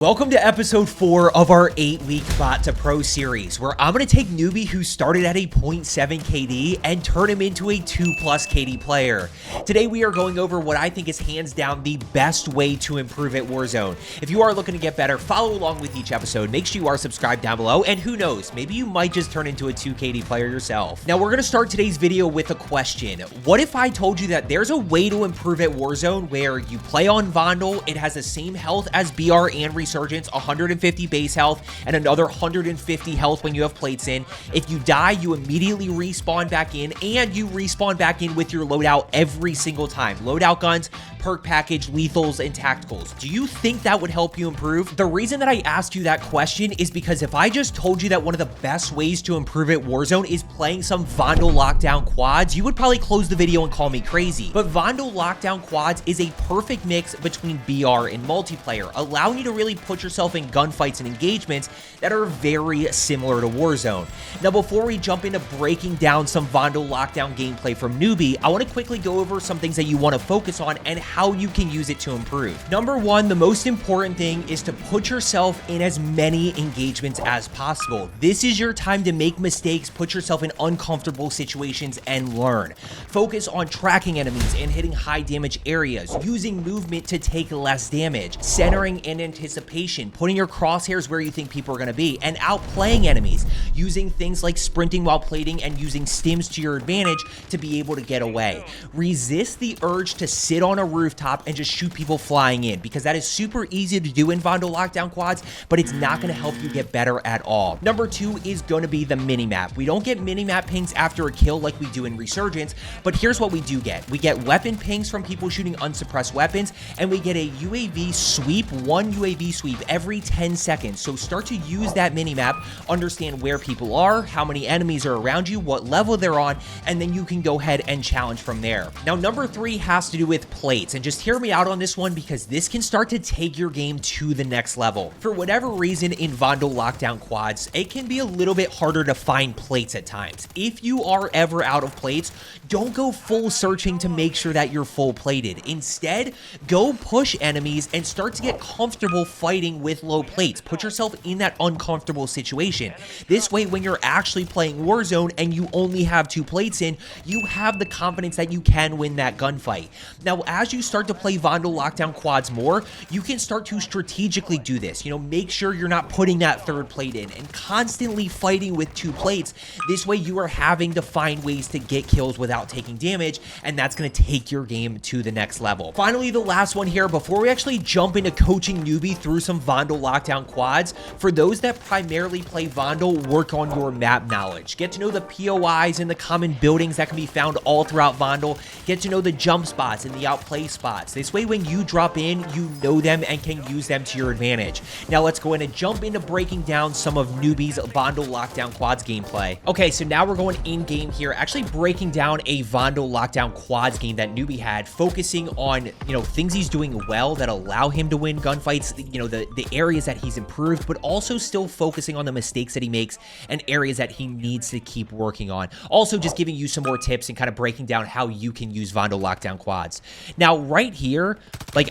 Welcome to episode 4 of our 8-week Bot to Pro series, where I'm going to take Newbie, who started at a 0.7 KD, and turn him into a 2+ KD player. Today we are going over what I think is hands down the best way to improve at Warzone. If you are looking to get better, follow along with each episode. Make sure you are subscribed down below, and who knows, maybe you might just turn into a 2 KD player yourself. Now we're going to start today's video with a question. What if I told you that there's a way to improve at Warzone where you play on Vondel, it has the same health as BR and Resurgence, 150 base health, and another 150 health when you have plates in. If you die, you immediately respawn back in, and you respawn back in with your loadout every single time. Loadout guns, perk package, lethals, and tacticals. Do you think that would help you improve? The reason that I asked you that question is because if I just told you that one of the best ways to improve at Warzone is playing some Vondel lockdown quads, you would probably close the video and call me crazy. But Vondel lockdown quads is a perfect mix between BR and multiplayer, allowing you to really put yourself in gunfights and engagements that are very similar to Warzone. Now, before we jump into breaking down some Vondel lockdown gameplay from Newbie, I want to quickly go over some things that you want to focus on and how you can use it to improve. Number one, the most important thing is to put yourself in as many engagements as possible. This is your time to make mistakes, put yourself in uncomfortable situations, and learn. Focus on tracking enemies and hitting high damage areas, using movement to take less damage, centering and anticipation, putting your crosshairs where you think people are going to be, and outplaying enemies, using things like sprinting while plating and using stims to your advantage to be able to get away. Resist the urge to sit on a rooftop and just shoot people flying in, because that is super easy to do in Vondel lockdown quads, but it's not going to help you get better at all. Number two is going to be the minimap. We don't get minimap pings after a kill like we do in Resurgence, but here's what we do get. We get weapon pings from people shooting unsuppressed weapons, and we get a UAV sweep, one UAV sweep every 10 seconds. So start to use that minimap, understand where people are, how many enemies are around you, what level they're on, and then you can go ahead and challenge from there. Now, number three has to do with plates, and just hear me out on this one because this can start to take your game to the next level. For whatever reason in Vondel lockdown quads, it can be a little bit harder to find plates at times. If you are ever out of plates, don't go full searching to make sure that you're full plated. Instead, go push enemies and start to get comfortable fighting with low plates. Put yourself in that uncomfortable situation. This way, when you're actually playing Warzone and you only have 2 plates in, you have the confidence that you can win that gunfight. Now, as you start to play Vondel lockdown quads more, you can start to strategically do this. Make sure you're not putting that 3rd plate in and constantly fighting with 2 plates. This way, you are having to find ways to get kills without taking damage, and that's going to take your game to the next level. Finally, the last one here, before we actually jump into coaching Newbie through some Vondel lockdown quads, for those that primarily play Vondel, work on your map knowledge. Get to know the POIs and the common buildings that can be found all throughout Vondel. Get to know the jump spots and the outplay spots. This way, when you drop in, you know them and can use them to your advantage. Now, let's go in and jump into breaking down some of Newbie's Vondel lockdown quads gameplay. Okay, so now we're going in game here, actually breaking down a Vondel lockdown quads game that Newbie had, focusing on, things he's doing well that allow him to win gunfights, the areas that he's improved, but also still focusing on the mistakes that he makes and areas that he needs to keep working on. Also, just giving you some more tips and kind of breaking down how you can use Vondel lockdown quads. Now, right here,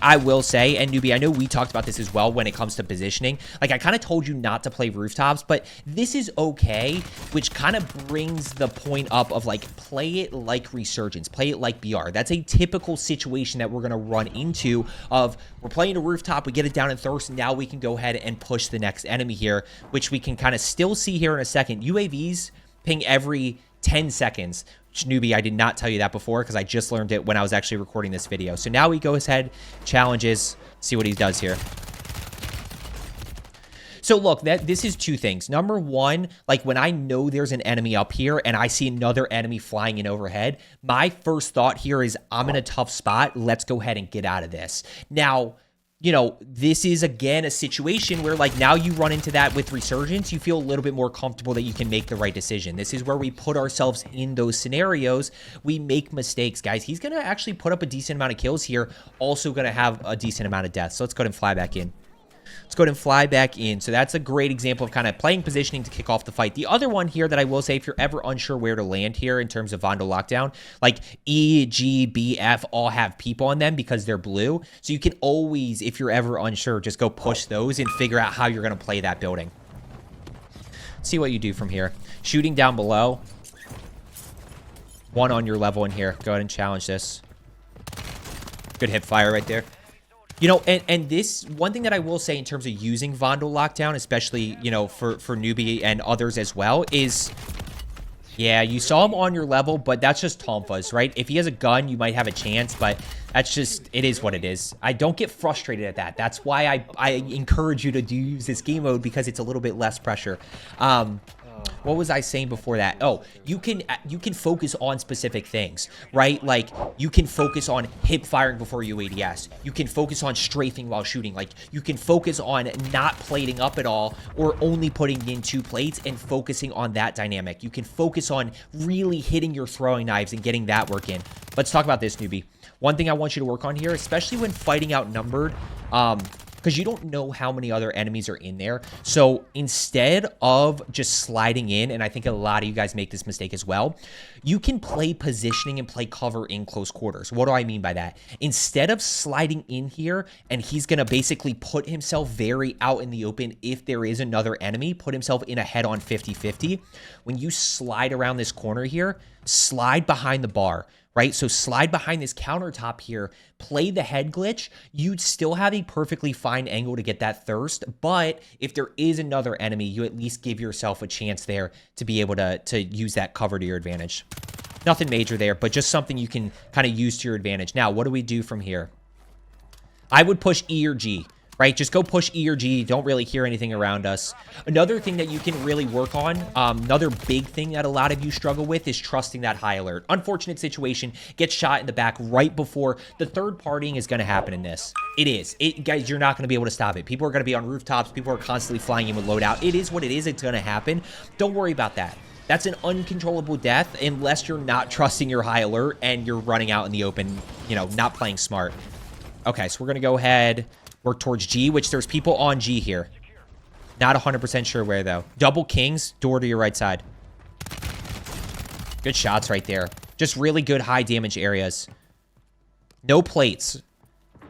I will say, and Newbie, I know we talked about this as well when it comes to positioning. I kind of told you not to play rooftops, but this is okay, which kind of brings the point up of play it like Resurgence, play it like BR. That's a typical situation that we're going to run into of we're playing a rooftop, we get it down in thirst, and now we can go ahead and push the next enemy here, which we can kind of still see here in a second. UAVs ping every 10 seconds. Newbie, I did not tell you that before because I just learned it when I was actually recording this video. So now he goes ahead, challenges, see what he does here. So look, this is 2 things. Number one, when I know there's an enemy up here and I see another enemy flying in overhead, my first thought here is I'm in a tough spot. Let's go ahead and get out of this. Now, this is, again, a situation where, now you run into that with Resurgence, you feel a little bit more comfortable that you can make the right decision. This is where we put ourselves in those scenarios. We make mistakes, guys. He's going to actually put up a decent amount of kills here, also going to have a decent amount of deaths. So let's go ahead and fly back in. Let's go ahead and fly back in. So that's a great example of kind of playing positioning to kick off the fight. The other one here that I will say, if you're ever unsure where to land here in terms of Vondel lockdown, like E, G, B, F all have people on them because they're blue. So you can always, if you're ever unsure, just go push those and figure out how you're going to play that building. Let's see what you do from here. Shooting down below. One on your level in here. Go ahead and challenge this. Good hip fire right there. You know, and this, one thing that I will say in terms of using Vondel lockdown, especially, you know, for Newbie and others as well, is, yeah, you saw him on your level, but that's just Tomfas, right? If he has a gun, you might have a chance, but that's just, it is what it is. I don't get frustrated at that. That's why I encourage you to use this game mode, because it's a little bit less pressure. What was I saying before that? Oh, you can focus on specific things, right? Like, you can focus on hip firing before you ADS. You can focus on strafing while shooting. Like, you can focus on not plating up at all, or only putting in 2 plates and focusing on that dynamic. You can focus on really hitting your throwing knives and getting that work in. Let's talk about this, Newbie. One thing I want you to work on here, especially when fighting outnumbered, because you don't know how many other enemies are in there. So instead of just sliding in, and I think a lot of you guys make this mistake as well, you can play positioning and play cover in close quarters. What do I mean by that? Instead of sliding in here, and he's going to basically put himself very out in the open if there is another enemy, put himself in a head-on 50-50. When you slide around this corner here, slide behind the bar, right? So slide behind this countertop here, play the head glitch. You'd still have a perfectly fine angle to get that thirst, but if there is another enemy, you at least give yourself a chance there to be able to use that cover to your advantage. Nothing major there, but just something you can kind of use to your advantage. Now, what do we do from here? I would push E or G. Right? Just go push E or G. Don't really hear anything around us. Another thing that you can really work on, another big thing that a lot of you struggle with, is trusting that high alert. Unfortunate situation, gets shot in the back right before. The third partying is going to happen in this. It is. Guys, you're not going to be able to stop it. People are going to be on rooftops. People are constantly flying in with loadout. It is what it is. It's going to happen. Don't worry about that. That's an uncontrollable death unless you're not trusting your high alert and you're running out in the open, you know, not playing smart. Okay, so we're going to go ahead, work towards G, which there's people on G here. Not 100% sure where, though. Double kings, door to your right side. Good shots right there. Just really good high damage areas. No plates.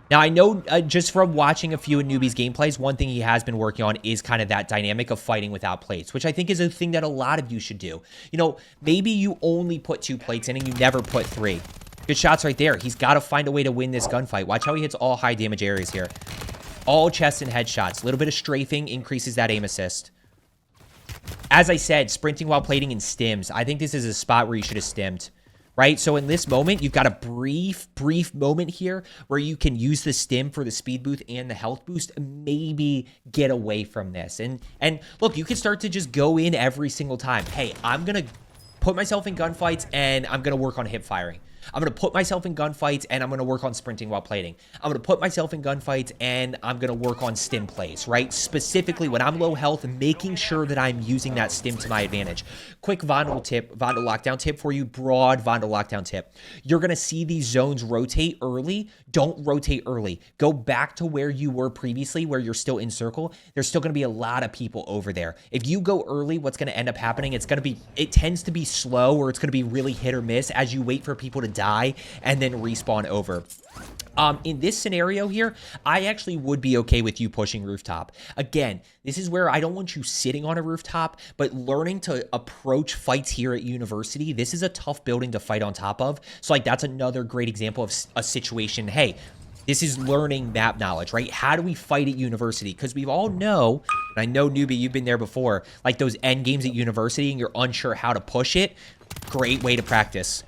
Now, I know just from watching a few of Newbie's gameplays, one thing he has been working on is kind of that dynamic of fighting without plates, which I think is a thing that a lot of you should do. You know, maybe you only put 2 plates in and you never put 3. Good shots right there. He's got to find a way to win this gunfight. Watch how he hits all high damage areas here. All chest and headshots. A little bit of strafing increases that aim assist. As I said, sprinting while plating and stims. I think this is a spot where you should have stimmed, right? So in this moment, you've got a brief moment here where you can use the stim for the speed boost and the health boost, maybe get away from this. And look, you can start to just go in every single time. Hey, I'm going to put myself in gunfights and I'm going to work on hip firing. I'm going to put myself in gunfights and I'm going to work on sprinting while plating. I'm going to put myself in gunfights and I'm going to work on stim plays, right? Specifically, when I'm low health, making sure that I'm using that stim to my advantage. Quick Vondel tip, Vondel lockdown tip for you, broad Vondel lockdown tip. You're going to see these zones rotate early. Don't rotate early. Go back to where you were previously, where you're still in circle. There's still going to be a lot of people over there. If you go early, what's going to end up happening? It tends to be slow, or it's going to be really hit or miss as you wait for people to die and then respawn over. In this scenario here, I actually would be okay with you pushing rooftop. Again, this is where I don't want you sitting on a rooftop, but learning to approach fights here at university. This is a tough building to fight on top of. So like, that's another great example of a situation. Hey, this is learning map knowledge, right? How do we fight at university? Because we all know, and I know, Newbie, you've been there before, like those end games at university and you're unsure how to push it. Great way to practice.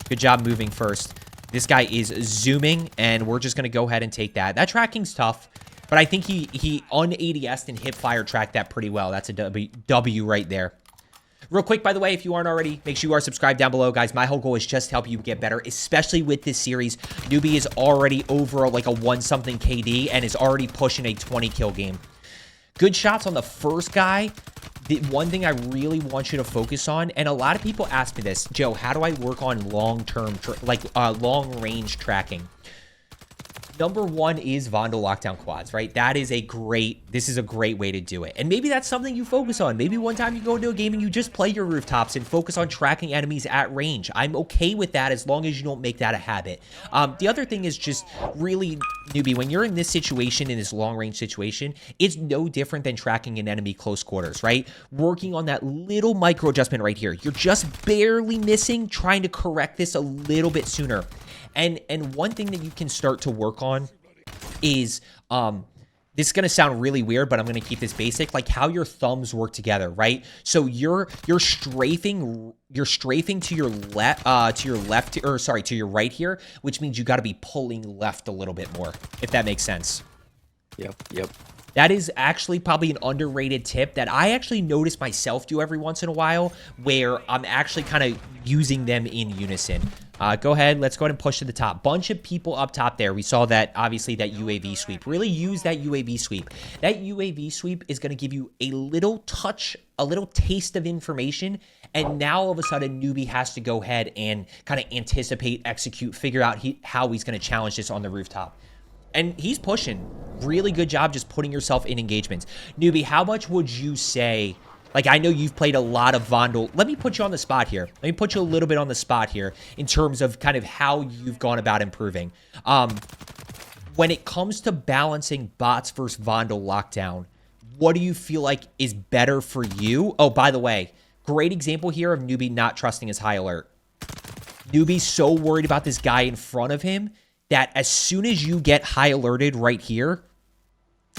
Good job moving first. This guy is zooming, and we're just going to go ahead and take that. That tracking's tough, but I think he un-ADS'd and hip fire tracked that pretty well. That's a W right there. Real quick, by the way, if you aren't already, make sure you are subscribed down below, guys. My whole goal is just to help you get better, especially with this series. Newbie is already over like a 1-something KD and is already pushing a 20-kill game. Good shots on the first guy. The one thing I really want you to focus on, and a lot of people ask me this, Joe, how do I work on long-range tracking? Number one is Vondel lockdown quads, right? This is a great way to do it. And maybe that's something you focus on. Maybe one time you go into a game and you just play your rooftops and focus on tracking enemies at range. I'm okay with that as long as you don't make that a habit. The other thing is just really, Newbie, when you're in this situation, in this long range situation, it's no different than tracking an enemy close quarters, right? Working on that little micro adjustment right here. You're just barely missing, trying to correct this a little bit sooner. And one thing that you can start to work on is, this is going to sound really weird, but I'm going to keep this basic, like how your thumbs work together, right? So you're strafing to your to your right here, which means you got to be pulling left a little bit more, if that makes sense. Yep. That is actually probably an underrated tip that I actually notice myself do every once in a while, where I'm actually kind of using them in unison. Go ahead. Let's go ahead and push to the top. Bunch of people up top there. We saw that, obviously, that UAV sweep. Really use that UAV sweep. That UAV sweep is going to give you a little touch, a little taste of information. And now, all of a sudden, Newbie has to go ahead and kind of anticipate, execute, figure out how he's going to challenge this on the rooftop. And he's pushing. Really good job just putting yourself in engagements. Newbie, how much would you say... Like, I know you've played a lot of Vondel. Let me put you on the spot here. Let me put you a little bit on the spot here in terms of kind of how you've gone about improving. When it comes to balancing bots versus Vondel lockdown, what do you feel like is better for you? Oh, by the way, great example here of Newbie not trusting his high alert. Newbie's so worried about this guy in front of him that as soon as you get high alerted right here,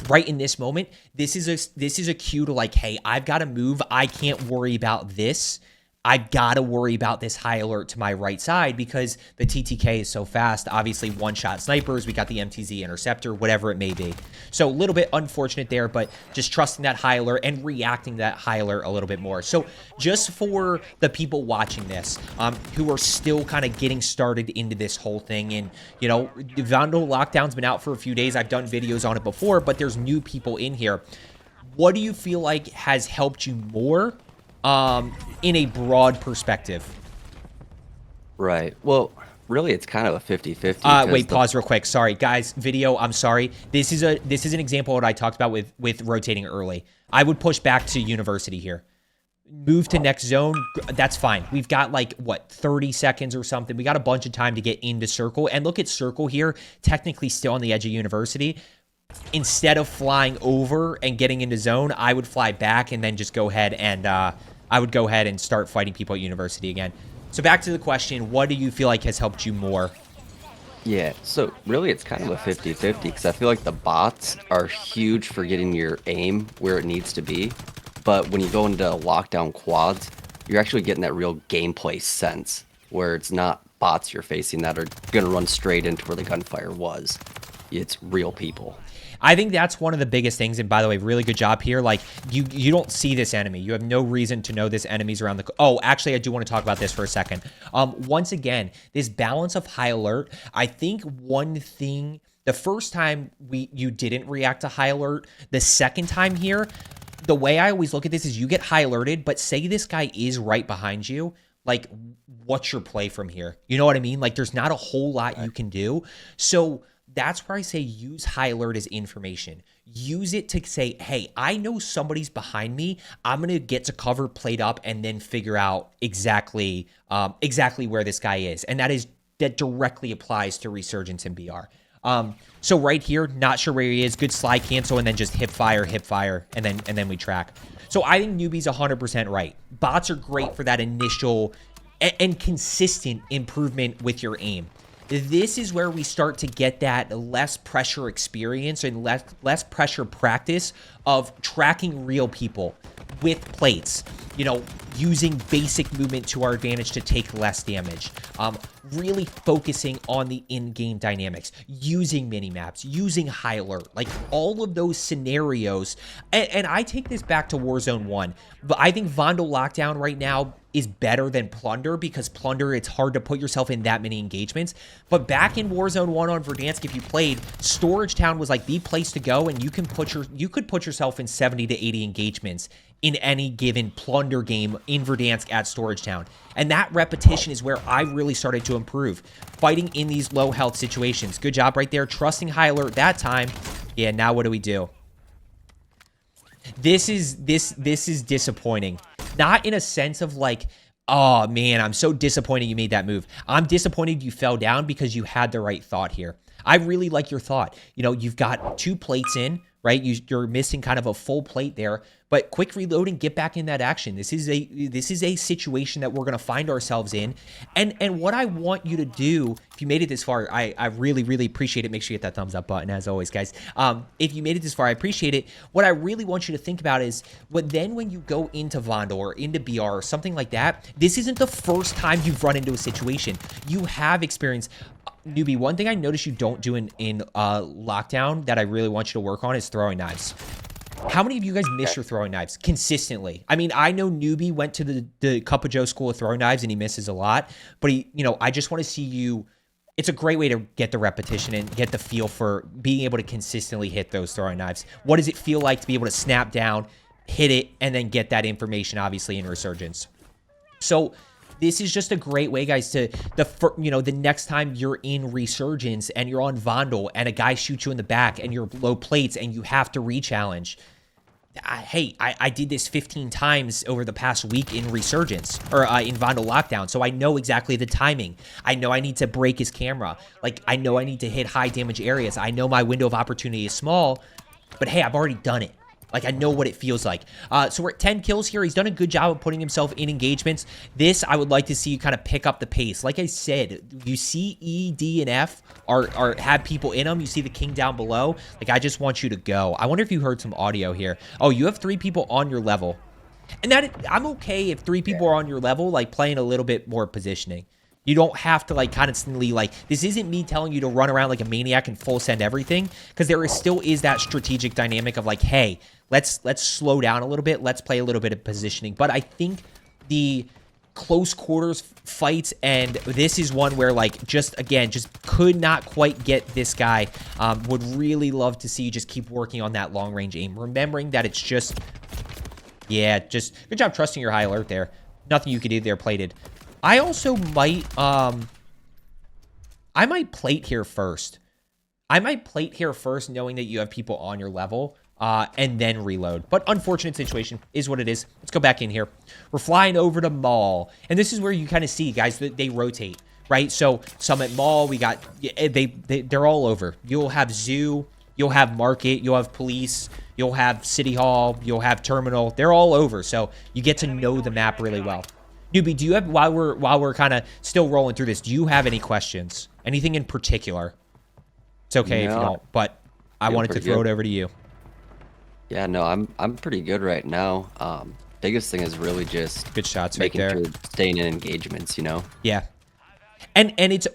right in this moment, this is a cue to like, hey, I've got to move. I can't worry about this. I've got to worry about this high alert to my right side because the TTK is so fast. Obviously, one-shot snipers. We got the MTZ interceptor, whatever it may be. So a little bit unfortunate there, but just trusting that high alert and reacting to that high alert a little bit more. So just for the people watching this, who are still kind of getting started into this whole thing, and, you know, Vondel Lockdown's been out for a few days. I've done videos on it before, but there's new people in here. What do you feel like has helped you more in a broad perspective? Right. Well, really, it's kind of a 50-50. Wait, pause real quick. Sorry, guys. Video, I'm sorry. This is an example of what I talked about with rotating early. I would push back to university here. Move to next zone. That's fine. We've got like, what, 30 seconds or something. We got a bunch of time to get into circle. And look at circle here, technically still on the edge of university. Instead of flying over and getting into zone, I would fly back and then just go ahead and I would go ahead and start fighting people at university again. So back to the question, what do you feel like has helped you more? Yeah, so really it's kind of a 50-50 because I feel like the bots are huge for getting your aim where it needs to be. But when you go into lockdown quads, you're actually getting that real gameplay sense where it's not bots you're facing that are going to run straight into where the gunfire was. It's real people. I think that's one of the biggest things. And by the way, really good job here. Like, you don't see this enemy. You have no reason to know this enemy's around the... Oh, actually, I do want to talk about this for a second. Once again, this balance of high alert, I think one thing... The first time you didn't react to high alert, the second time here, the way I always look at this is you get high alerted, but say this guy is right behind you. Like, what's your play from here? You know what I mean? Like, there's not a whole lot you can do. So... That's where I say use high alert as information. Use it to say, hey, I know somebody's behind me. I'm going to get to cover, played up, and then figure out exactly where this guy is. And that directly applies to Resurgence and BR. So right here, not sure where he is. Good slide cancel, and then just hip fire, and then we track. So I think Newbie's 100% right. Bots are great for that initial and consistent improvement with your aim. This is where we start to get that less pressure experience and less pressure practice of tracking real people with plates, you know, using basic movement to our advantage to take less damage, really focusing on the in-game dynamics, using mini-maps, using high alert, like all of those scenarios. And I take this back to Warzone 1, but I think Vondel Lockdown right now is better than Plunder because Plunder, it's hard to put yourself in that many engagements. But back in Warzone 1 on Verdansk, if you played, Storage Town was like the place to go, and you could put yourself in 70 to 80 engagements in any given Plunder game in Verdansk at Storage Town. And that repetition is where I really started to improve. Fighting in these low health situations. Good job right there. Trusting high alert that time. Yeah, now what do we do? This is disappointing. Not in a sense of like, oh man, I'm so disappointed you made that move. I'm disappointed you fell down because you had the right thought here. I really like your thought. You know, you've got 2 plates in, right? You're missing kind of a full plate there, but quick reloading, get back in that action. This is a situation that we're going to find ourselves in. And what I want you to do, if you made it this far, I really, really appreciate it. Make sure you hit that thumbs up button as always, guys. If you made it this far, I appreciate it. What I really want you to think about is when you go into Vondel or into BR or something like that, this isn't the first time you've run into a situation. You have experience. Newbie, one thing I noticed you don't do in lockdown that I really want you to work on is throwing knives. How many of you guys miss your throwing knives consistently? I mean, I know Newbie went to the Cup of Joe School of Throwing Knives and he misses a lot, but I just want to see you. It's a great way to get the repetition and get the feel for being able to consistently hit those throwing knives. What does it feel like to be able to snap down, hit it, and then get that information, obviously, in Resurgence? So this is just a great way, guys, to the next time you're in Resurgence and you're on Vondel and a guy shoots you in the back and you're low plates and you have to re-challenge. Hey, I did this 15 times over the past week in Resurgence or in Vondel Lockdown, so I know exactly the timing. I know I need to break his camera. Like, I know I need to hit high damage areas. I know my window of opportunity is small, but hey, I've already done it. Like, I know what it feels like. So we're at 10 kills here. He's done a good job of putting himself in engagements. This, I would like to see you kind of pick up the pace. Like I said, you see E, D, and F have people in them. You see the king down below. Like, I just want you to go. I wonder if you heard some audio here. Oh, you have 3 people on your level. And I'm okay if 3 people are on your level, like, playing a little bit more positioning. You don't have to, like, constantly, like, this isn't me telling you to run around like a maniac and full send everything, because there still is that strategic dynamic of, like, hey, let's slow down a little bit. Let's play a little bit of positioning. But I think the close quarters fights, and this is one where, like, just could not quite get this guy. Would really love to see you just keep working on that long-range aim. Remembering that it's just, yeah, just good job trusting your high alert there. Nothing you could do there, plated. I also might, I might plate here first. I might plate here first, knowing that you have people on your level, and then reload. But unfortunate situation is what it is. Let's go back in here. We're flying over to Mall, and this is where you kind of see, guys, that they rotate, right? So Summit Mall, we got, they're all over. You'll have Zoo, you'll have Market, you'll have Police, you'll have City Hall, you'll have Terminal. They're all over, so you get to know the map really well. Newbie, do you have, while we're kind of still rolling through this, do you have any questions? Anything in particular? It's okay if you don't, but I wanted to throw it over to you. Yeah, no, I'm pretty good right now. Biggest thing is really just good shots right there. Making sure staying in engagements, you know? Yeah. And it's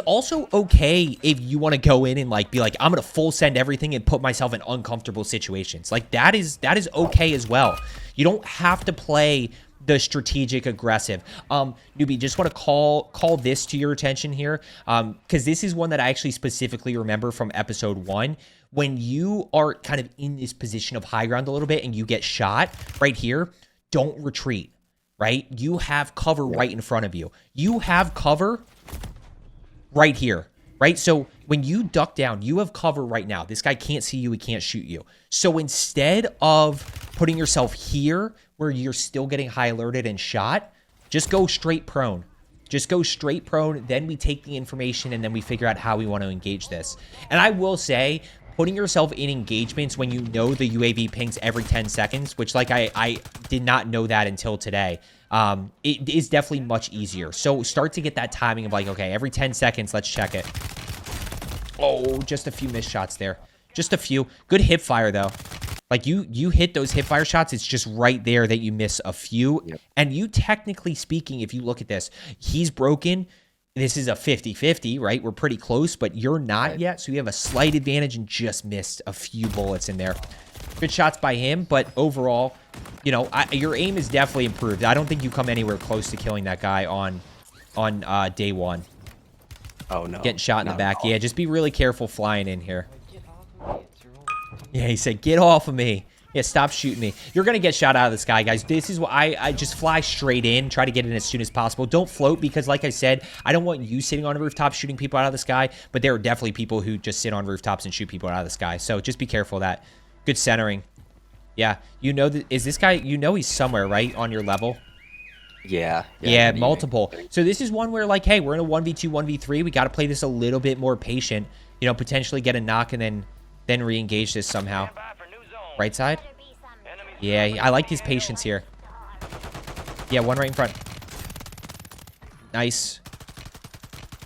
also okay if you want to go in and, like, be like, I'm gonna full send everything and put myself in uncomfortable situations. Like, that is okay as well. You don't have to play the strategic aggressive. Newbie, just want to call this to your attention here, because this is one that I actually specifically remember from episode 1. When you are kind of in this position of high ground a little bit and you get shot right here, don't retreat, right? You have cover right in front of you. You have cover right here, right? So when you duck down, you have cover right now. This guy can't see you. He can't shoot you. So instead of putting yourself here where you're still getting high alerted and shot, just go straight prone. Just go straight prone. Then we take the information and then we figure out how we want to engage this. And I will say, putting yourself in engagements when you know the UAV pings every 10 seconds, which, like, I did not know that until today, it is definitely much easier. So start to get that timing of, like, okay, every 10 seconds, let's check it. Oh, just a few missed shots there. Just a few. Good hip fire, though. Like, you hit those hip fire shots, it's just right there that you miss a few. Yep. And you, technically speaking, if you look at this, he's broken. This is a 50-50, right? We're pretty close, but you're not yet. So you have a slight advantage and just missed a few bullets in there. Good shots by him, but overall, you know, your aim is definitely improved. I don't think you come anywhere close to killing that guy on day 1. Oh, no. Getting shot in the back. Yeah, just be really careful flying in here. Yeah, he said, get off of me. Yeah, stop shooting me. You're going to get shot out of the sky, guys. This is what I just fly straight in, try to get in as soon as possible. Don't float because, like I said, I don't want you sitting on a rooftop shooting people out of the sky, but there are definitely people who just sit on rooftops and shoot people out of the sky. So just be careful of that. Good centering. Yeah, you know, is this guy, you know he's somewhere, right, on your level? Yeah, multiple. So this is one where, like, hey, we're in a 1v2, 1v3. We got to play this a little bit more patient. You know, potentially get a knock and then re-engage this somehow. Right side? Yeah, I like his patience here. Yeah, one right in front. Nice.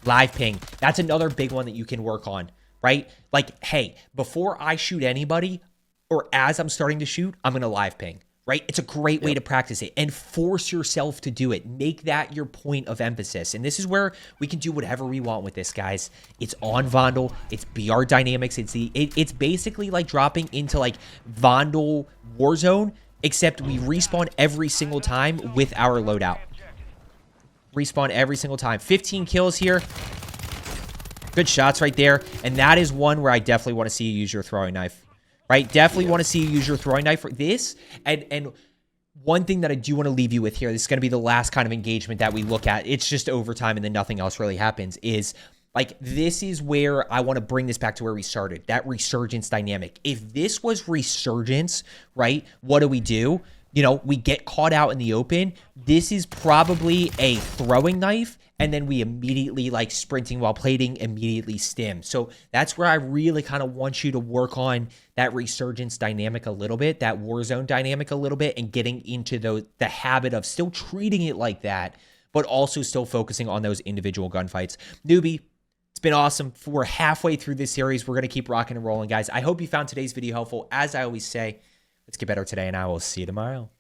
Live ping. That's another big one that you can work on, right? Like, hey, before I shoot anybody, or as I'm starting to shoot, I'm going to live ping, right? It's a great way to practice it and force yourself to do it. Make that your point of emphasis. And this is where we can do whatever we want with this, guys. It's on Vondel. It's BR Dynamics. It's basically like dropping into like Vondel Warzone, except we respawn every single time with our loadout. Respawn every single time. 15 kills here. Good shots right there. And that is one where I definitely want to see you use your throwing knife. Right? Definitely want to see you use your throwing knife for this. And one thing that I do want to leave you with here, this is going to be the last kind of engagement that we look at. It's just overtime and then nothing else really happens. Is like, this is where I want to bring this back to where we started. That resurgence dynamic. If this was resurgence, right? What do? You know, we get caught out in the open. This is probably a throwing knife. And then we immediately, like, sprinting while plating, immediately stim. So that's where I really kind of want you to work on that resurgence dynamic a little bit, that Warzone dynamic a little bit, and getting into the habit of still treating it like that, but also still focusing on those individual gunfights. Newbie, it's been awesome. We're halfway through this series. We're going to keep rocking and rolling, guys. I hope you found today's video helpful. As I always say, let's get better today, and I will see you tomorrow.